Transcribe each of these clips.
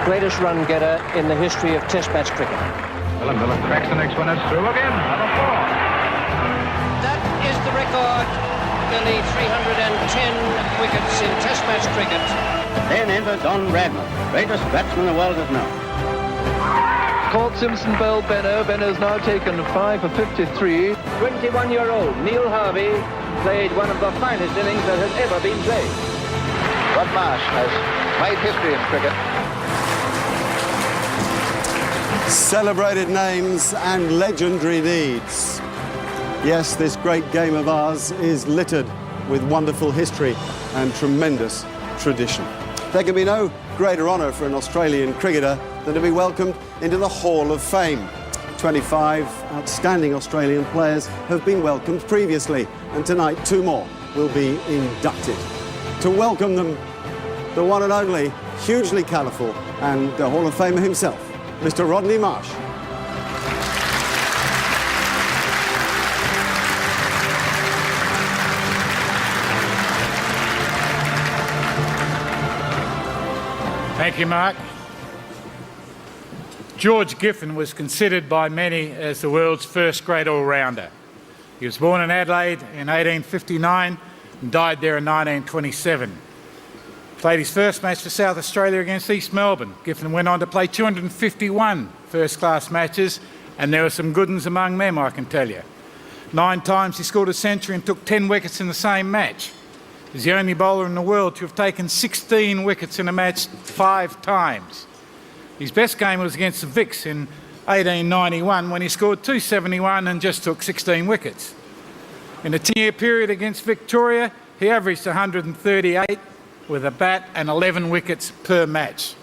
greatest run-getter in the history of Test match cricket. Miller cracks the next one, it's through again, number 4. That is the record, nearly 310 wickets in Test match cricket. Then entered Don Bradman, greatest batsman the world has known. Court Simpson bowled Benno. Benno's now taken 5 for 53. 21-year-old Neil Harvey played one of the finest innings that has ever been played. Rod Marsh has made history in cricket. Celebrated names and legendary deeds. Yes, this great game of ours is littered with wonderful history and tremendous tradition. There can be no greater honour for an Australian cricketer than to be welcomed into the Hall of Fame. 25 outstanding Australian players have been welcomed previously, and tonight 2 more will be inducted. To welcome them, the one and only, hugely colourful, and the Hall of Famer himself, Mr. Rodney Marsh. Thank you, Mark. George Giffen was considered by many as the world's first great all-rounder. He was born in Adelaide in 1859 and died there in 1927. Played his first match for South Australia against East Melbourne. Giffen went on to play 251 first-class matches, and there were some good ones among them, I can tell you. 9 times he scored a century and took 10 wickets in the same match. He's the only bowler in the world to have taken 16 wickets in a match 5 times. His best game was against the Vicks in 1891 when he scored 271 and just took 16 wickets. In a 10-year period against Victoria, he averaged 138 with a bat and 11 wickets per match.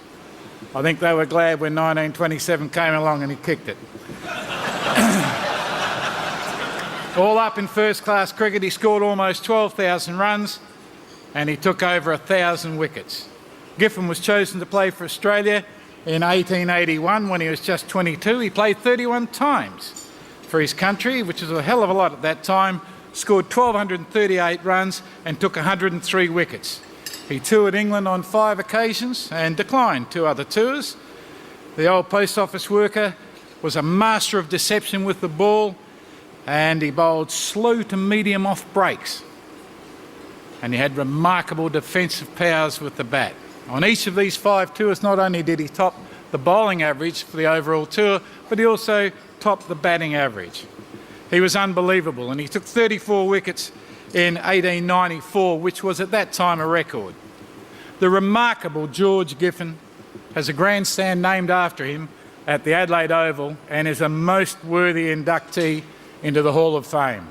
I think they were glad when 1927 came along and he kicked it. All up in first-class cricket, he scored almost 12,000 runs and he took over 1,000 wickets. Giffen was chosen to play for Australia in 1881 when he was just 22. He played 31 times for his country, which is a hell of a lot at that time, scored 1,238 runs and took 103 wickets. He toured England on 5 occasions and declined 2 other tours. The old post office worker was a master of deception with the ball, and he bowled slow to medium off breaks. And he had remarkable defensive powers with the bat. On each of these 5 tours, not only did he top the bowling average for the overall tour, but he also topped the batting average. He was unbelievable, and he took 34 wickets in 1894, which was at that time a record. The remarkable George Giffen has a grandstand named after him at the Adelaide Oval and is a most worthy inductee into the Hall of Fame.